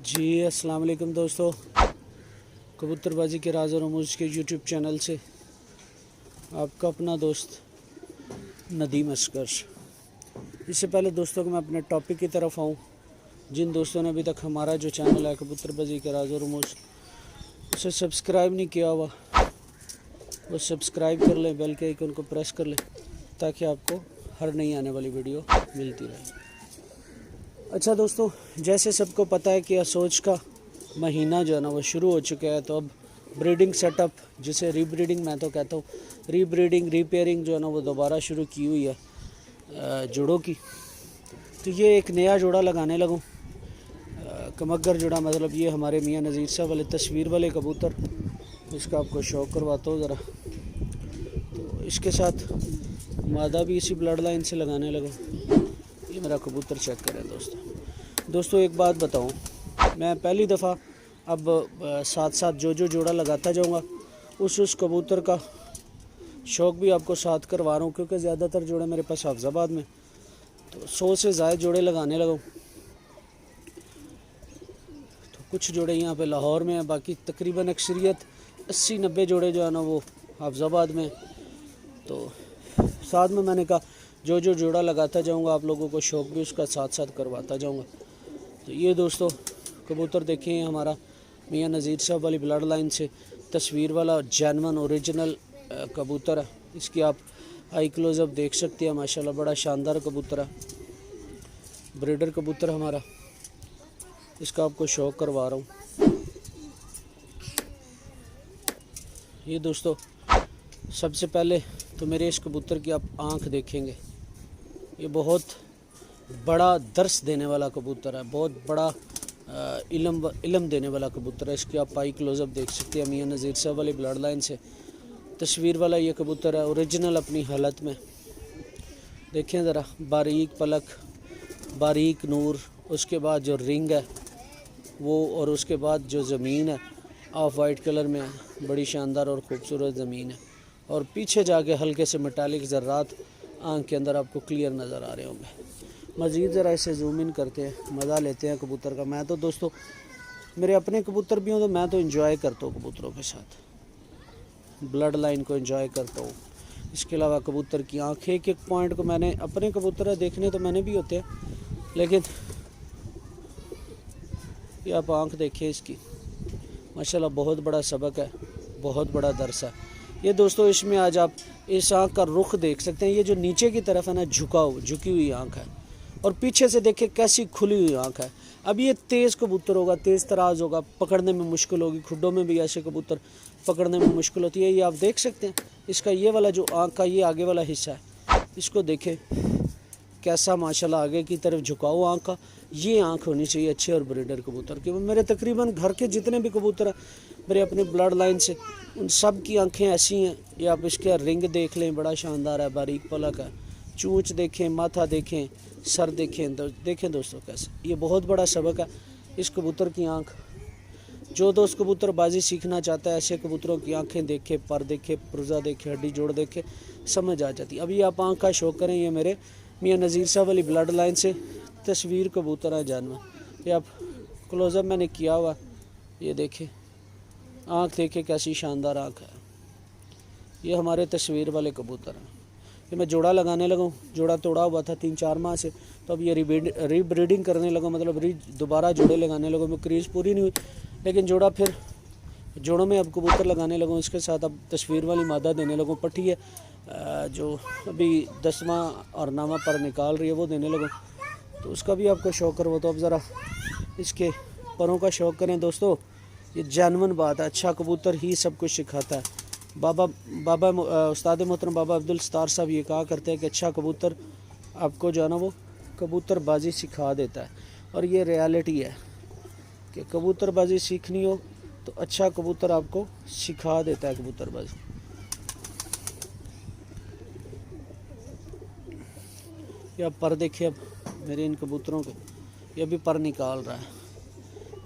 जी अस्सलाम वालेकुम दोस्तों, कबूतरबाजी के राज और रमूज़ के यूट्यूब चैनल से आपका अपना दोस्त नदीम असगर। इससे पहले दोस्तों कि मैं अपने टॉपिक की तरफ आऊँ, जिन दोस्तों ने अभी तक हमारा जो चैनल है कबूतरबाजी के राज और रमूज़ उसे सब्सक्राइब नहीं किया हुआ, वो सब्सक्राइब कर लें, बेल के आइकन को प्रेस कर लें ताकि आपको हर नई आने वाली वीडियो मिलती रहे। अच्छा दोस्तों, जैसे सबको पता है कि असोज का महीना जो है ना वो शुरू हो चुका है, तो अब ब्रीडिंग सेटअप, जिसे रीब्रीडिंग मैं तो कहता हूँ, रीब्रीडिंग रीपेयरिंग जो है ना वो दोबारा शुरू की हुई है जोड़ों की। तो ये एक नया जोड़ा लगाने लगूँ, कमगर जोड़ा, मतलब ये हमारे मियाँ नज़ीर साहब वाले तस्वीर वाले कबूतर। इसका आपको शौक़ करवाता हूँ ज़रा। तो इसके साथ मादा भी इसी ब्लड लाइन से लगाने लगा। ये मेरा कबूतर चेक करें दोस्तों एक बात बताऊं, मैं पहली दफ़ा अब साथ साथ जो जोड़ा लगाता जाऊंगा उस कबूतर का शौक़ भी आपको साथ करवा रहा हूँ, क्योंकि ज़्यादातर जोड़े मेरे पास हाफजाबाद में, तो 100 से ज़ायद जोड़े लगाने लगा। तो कुछ जोड़े यहाँ पे लाहौर में हैं, बाकी तकरीबन अक्सरियत 80-90 जोड़े जो है ना वो हाफजाबाद में। तो साथ में मैंने कहा जो जोड़ा लगाता जाऊंगा आप लोगों को शौक़ भी उसका साथ साथ करवाता जाऊंगा। तो ये दोस्तों कबूतर देखें, हमारा मियाँ नज़ीर साहब वाली ब्लड लाइन से तस्वीर वाला जेन्युइन ओरिजिनल कबूतर है। इसकी आप आई क्लोज़अप देख सकते हैं, माशाल्लाह बड़ा शानदार कबूतर है, ब्रीडर कबूतर हमारा। इसका आपको शौक़ करवा रहा हूँ। ये दोस्तों सबसे पहले तो मेरे इस कबूतर की आप आँख देखेंगे, ये बहुत बड़ा दर्स देने वाला कबूतर है, बहुत बड़ा इल्म देने वाला कबूतर है। इसकी आप आई क्लोज़अप देख सकते हैं, मियाँ नज़ीर साहब वाली ब्लड लाइन से तस्वीर वाला ये कबूतर है, ओरिजिनल अपनी हालत में। देखें ज़रा, बारीक पलक, बारीक नूर, उसके बाद जो रिंग है वो, और उसके बाद जो ज़मीन है ऑफ वाइट कलर में है, बड़ी शानदार और ख़ूबसूरत ज़मीन है। और पीछे जाके हल्के से मेटालिक ज़र्रात आँख के अंदर आपको क्लियर नज़र आ रहे होंगे। मज़ीद ज़रा इसे जूम इन करते हैं, मज़ा लेते हैं कबूतर का। मैं तो दोस्तों, मेरे अपने कबूतर भी हों तो मैं तो इंजॉय करता हूँ कबूतरों के साथ, ब्लड लाइन को इंजॉय करता हूँ। इसके अलावा कबूतर की आँख, एक पॉइंट को मैंने अपने कबूतर देखने तो मैंने भी होते हैं, लेकिन ये आप आँख देखिए इसकी, माशाल्लाह बहुत बड़ा सबक है, बहुत बड़ा दर्स है ये दोस्तों। इसमें आज आप इस आँख का रुख देख सकते हैं, ये जो नीचे की तरफ है ना झुकी हुई आँख है, और पीछे से देखिए कैसी खुली हुई आँख है। अब ये तेज़ कबूतर होगा, तेज़ तराज होगा, पकड़ने में मुश्किल होगी, खुड्डों में भी ऐसे कबूतर पकड़ने में मुश्किल होती है। ये आप देख सकते हैं, इसका ये वाला जो आँख का ये आगे वाला हिस्सा है, इसको देखें कैसा माशाल्लाह आगे की तरफ झुकाओ आँख का। ये आँख होनी चाहिए अच्छे और ब्रीडर कबूतर की। मेरे तकरीबन घर के जितने भी कबूतर हैं मेरे अपने ब्लड लाइन से, उन सब की आँखें ऐसी हैं। ये आप इसके रिंग देख लें, बड़ा शानदार है, बारीक पलक है, चूँच देखें, माथा देखें, सर देखें, देखें दोस्तों कैसे, ये बहुत बड़ा सबक है इस कबूतर की आँख। जो दोस्त कबूतरबाजी सीखना चाहता है ऐसे कबूतरों की आँखें देखे, पर देखे, पुर्जा देखे, हड्डी जोड़ देखे, समझ आ जाती। अभी आप आँख का शौक़ करें, ये मेरे मियाँ नज़ीर साहब वाली ब्लड लाइन से तस्वीर कबूतर है जानवर। ये आप क्लोज़अप मैंने किया हुआ, ये देखें आँख देखे कैसी शानदार आँख है। ये हमारे तस्वीर वाले कबूतर हैं। ये मैं जोड़ा लगाने लगा, जोड़ा तोड़ा हुआ था 3-4 माह से, तो अब ये रीब्रीडिंग करने लगा, मतलब दोबारा जोड़े लगाने लगा। मैं क्रीज पूरी नहीं हुई, लेकिन जोड़ा फिर जोड़ों में अब कबूतर लगाने लगूँ। इसके साथ अब तस्वीर वाली मादा देने लगूँ, पट्टी है जो अभी 10वां और 9वां पर निकाल रही है, वो देने लगूँ, तो उसका भी आपको शौक़ करो। तो अब ज़रा इसके परों का शौक़ करें दोस्तों, ये जेन्युइन बात है, अच्छा कबूतर ही सब कुछ सिखाता है। बाबा उस्ताद मोहतरम बाबा अब्दुल सत्तार साहब ये कहा करते हैं कि अच्छा कबूतर आपको जो है ना वो कबूतरबाजी सिखा देता है, और ये रियलिटी है कि कबूतरबाजी सीखनी हो तो अच्छा कबूतर आपको सिखा देता है कबूतरबाजी। ये आप पर देखिए, अब मेरे इन कबूतरों के ये भी पर निकाल रहा है,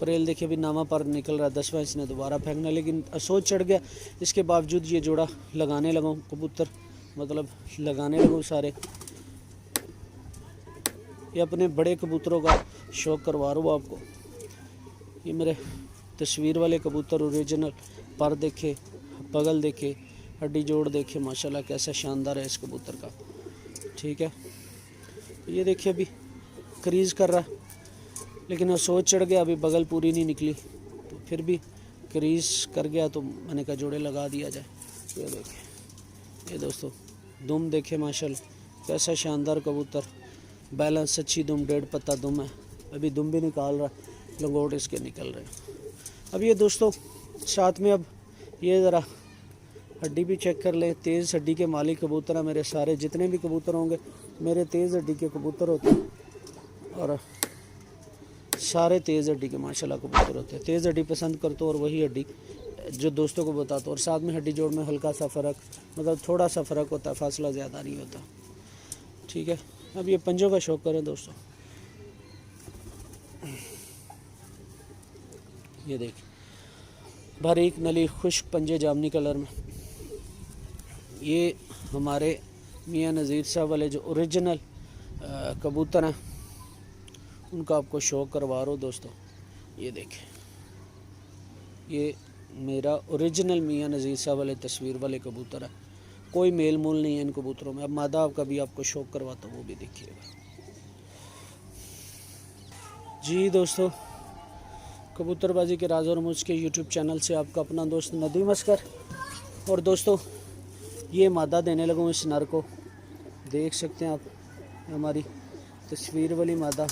परेल देखिए अभी नामा पर निकल रहा है, 10वां इसने दोबारा फेंकना, लेकिन सोच चढ़ गया। इसके बावजूद ये जोड़ा लगाने लगा कबूतर, मतलब लगाने लगा सारे। ये अपने बड़े कबूतरों का शौक़ करवा रहा हूँ आपको। ये मेरे तस्वीर वाले कबूतर ओरिजिनल, पर देखे, बगल देखे, हड्डी जोड़ देखे, माशाल्लाह कैसा शानदार है इस कबूतर का। ठीक है, ये देखिए अभी क्रीज कर रहा है, लेकिन वो सोच चढ़ गया, अभी बगल पूरी नहीं निकली, तो फिर भी क्रीज कर गया, तो मैंने कहा जोड़े लगा दिया जाए। ये देखिए, ये दोस्तों दुम देखे माशाल्लाह कैसा शानदार कबूतर, बैलेंस अच्छी दुम, 1.5 पत्ता दुम है, अभी दुम भी निकाल रहा, लंगोट इसके निकल रहे हैं। अब ये दोस्तों साथ में अब ये ज़रा हड्डी भी चेक कर ले। तेज़ हड्डी के मालिक कबूतर हैं मेरे, सारे जितने भी कबूतर होंगे मेरे तेज़ हड्डी के कबूतर होते हैं, और सारे तेज़ हड्डी के माशाल्लाह कबूतर होते हैं। तेज़ हड्डी पसंद करते हो और वही हड्डी जो दोस्तों को बताता हूँ। और साथ में हड्डी जोड़ में हल्का सा फ़र्क, मतलब थोड़ा सा फ़र्क होता है, फासला ज़्यादा नहीं होता। ठीक है, अब ये पंजों का शौक़ करें दोस्तों। ये देखिए बारीक नली खुश्क पंजे जामनी कलर में, ये हमारे मियाँ नज़ीर साहब वाले जो ओरिजिनल कबूतर हैं उनका आपको शौक़ करवा रहा हूँ दोस्तों। ये देखें, ये मेरा ओरिजिनल मियाँ नज़ीर साहब वाले तस्वीर वाले कबूतर है, कोई मेल मूल नहीं है इन कबूतरों में। अब मादा आपका भी आपको शौक़ करवाता हूँ, वो भी देखिएगा जी दोस्तों। कबूतरबाजी के राज और मुझ के यूट्यूब चैनल से आपका अपना दोस्त नदीम अस्कर। और दोस्तों ये मादा देने लगा हूँ इस नर को, देख सकते हैं आप, हमारी तस्वीर वाली मादा,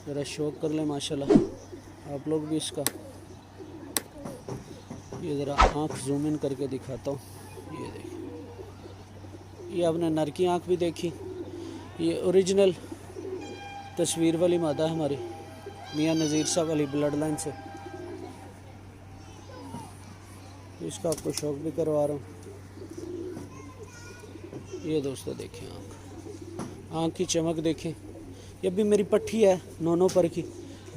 ज़रा शौक़ कर लें माशाल्लाह आप लोग भी इसका। ये ज़रा आँख जूम इन करके दिखाता हूँ, ये देखिए, ये आपने नर की आँख भी देखी, ये ओरिजिनल तस्वीर वाली मादा है हमारी मियाँ नज़ीर साहब वाली ब्लड लाइन से, तो इसका आपको शौक़ भी करवा रहा हूँ। ये दोस्तों देखें आँख की चमक देखें। ये भी मेरी पट्टी है 9 पर की,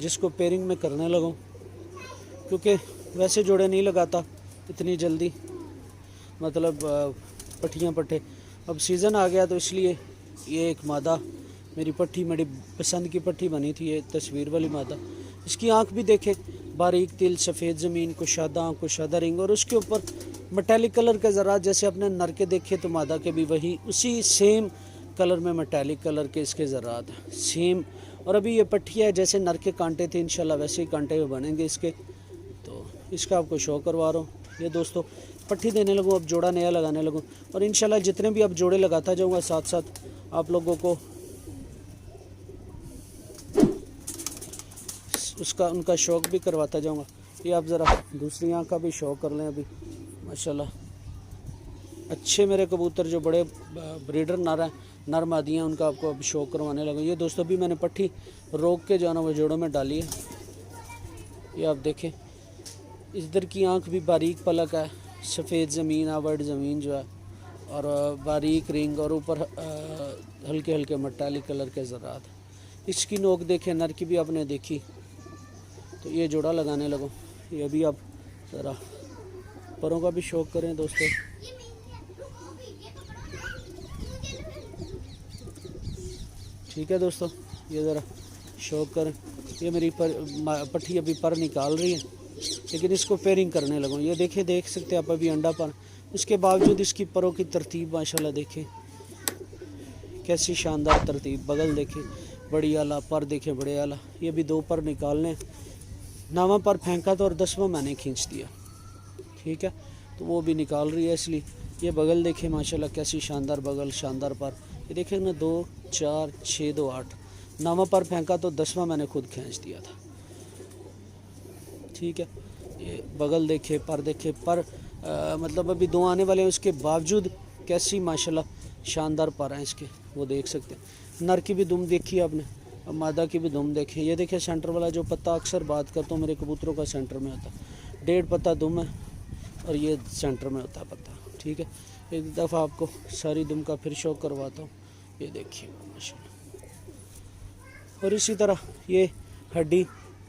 जिसको पेयरिंग में करने लगा, क्योंकि वैसे जोड़े नहीं लगाता इतनी जल्दी, मतलब पट्टियाँ पट्टे। अब सीज़न आ गया तो इसलिए ये एक मादा मेरी पट्टी, मेरी पसंद की पट्टी बनी थी, ये तस्वीर वाली मादा। इसकी आंख भी देखे, बारीक तिल, सफ़ेद ज़मीन, कुशादा आँख, कुशादा रिंग, और उसके ऊपर मेटालिक कलर के ज़रा जैसे अपने नर के देखे तो मादा के भी वही उसी सेम कलर में मेटालिक कलर के इसके ज़रात सेम। और अभी ये पट्टी है जैसे नर के कांटे थे, इंशाल्लाह वैसे ही कांटे बनेंगे इसके, तो इसका आपको शो करवा रहा हूँ। ये दोस्तों पट्टी देने लगूँ, अब जोड़ा नया लगाने लगूँ, और इंशाल्लाह जितने भी अब जोड़े लगाता जाऊँगा साथ साथ आप लोगों को उसका उनका शौक़ भी करवाता जाऊँगा। ये आप ज़रा दूसरी आँख का भी शौक़ कर लें। अभी माशाल्लाह अच्छे मेरे कबूतर जो बड़े ब्रीडर नर मादी हैं उनका आपको अब शौक़ करवाने लगा। ये दोस्तों भी मैंने पट्टी रोक के जो है ना वो जोड़ों में डाली है। ये आप देखें, इधर की आँख भी बारीक पलक है, सफ़ेद ज़मीन, आवड़ ज़मीन जो है, और बारीक रिंग, और ऊपर हल्के हल्के मेटालिक कलर के ज़रात। इसकी नोक देखें, नर की भी आपने देखी, तो ये जोड़ा लगाने लगो। ये भी आप ज़रा परों का भी शौक़ करें दोस्तों। ठीक है दोस्तों, ये ज़रा शौक़ करें। ये मेरी पट्टी अभी पर निकाल रही है, लेकिन इसको पेयरिंग करने लगूँ। ये देखें, देख सकते हैं आप अभी अंडा पर, उसके बावजूद इसकी परों की तरतीब माशाल्लाह देखें कैसी शानदार तरतीब। बगल देखें बड़ी आला, पर देखें बड़े आला। ये भी 2 पर निकालने, 9वां पर फेंका था और 10वां मैंने खींच दिया। ठीक है, तो वो भी निकाल रही है, इसलिए ये बगल देखें माशाल्लाह कैसी शानदार बगल, शानदार पर। ये देखें ना, 2 4 6 2 8, 9वां पर फेंका तो 10वां मैंने खुद खींच दिया था। ठीक है, ये बगल देखे, पर देखे, पर मतलब अभी 2 आने वाले हैं, उसके बावजूद कैसी माशाल्लाह शानदार पर हैं इसके, वो देख सकते हैं। नर की भी दुम देखी आपने, अब मादा की भी दुम देखे। ये देखे सेंटर वाला जो पत्ता, अक्सर बात करता हूँ मेरे कबूतरों का सेंटर में होता है, 1.5 पत्ता दुम है और ये सेंटर में होता है पत्ता। ठीक है, एक दफ़ा आपको सारी दुम का फिर शौक़ करवाता हूँ। ये देखिए माशाल्लाह। और इसी तरह ये हड्डी,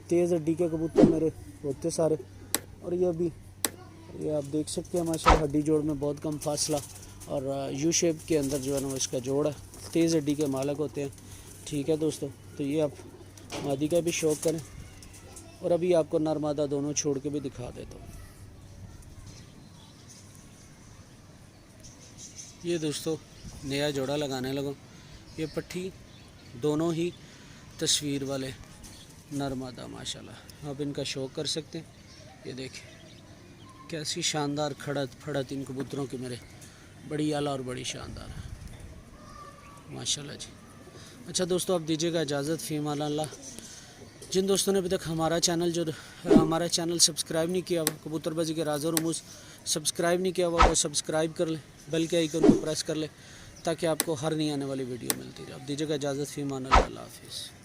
तेज़ हड्डी के कबूतर मेरे होते सारे, और ये भी ये आप देख सकते हैं माशाल्लाह हड्डी जोड़ में बहुत कम फासला, और यू शेप के अंदर जो है ना इसका जोड़ है, तेज़ हड्डी के मालक होते हैं। ठीक है दोस्तों, तो ये आप मादी का भी शौक़ करें। और अभी आपको नर मादा दोनों छोड़ के भी दिखा देता हूँ। ये दोस्तों नया जोड़ा लगाने लगा। ये पट्ठी दोनों ही तस्वीर वाले नर मादा माशाल्लाह, आप इनका शौक कर सकते हैं। ये देखिए कैसी शानदार खड़त फड़त इन कबूतरों की मेरे, बड़ी आला और बड़ी शानदार है माशाल्लाह जी। अच्छा दोस्तों, आप दीजिएगा इजाज़त फ़ी अमान अल्लाह। जिन दोस्तों ने अभी तक हमारा चैनल सब्सक्राइब नहीं किया हुआ, कबूतरबाजी के राज़ और रमूज़ सब्सक्राइब नहीं किया हुआ, वो सब्सक्राइब कर ले, बेल के आइकन को प्रेस कर ले ताकि आपको हर नई आने वाली वीडियो मिलती रहे। आप दीजिएगा इजाज़त फ़ी अमान अल्लाह। हाफ़िज़।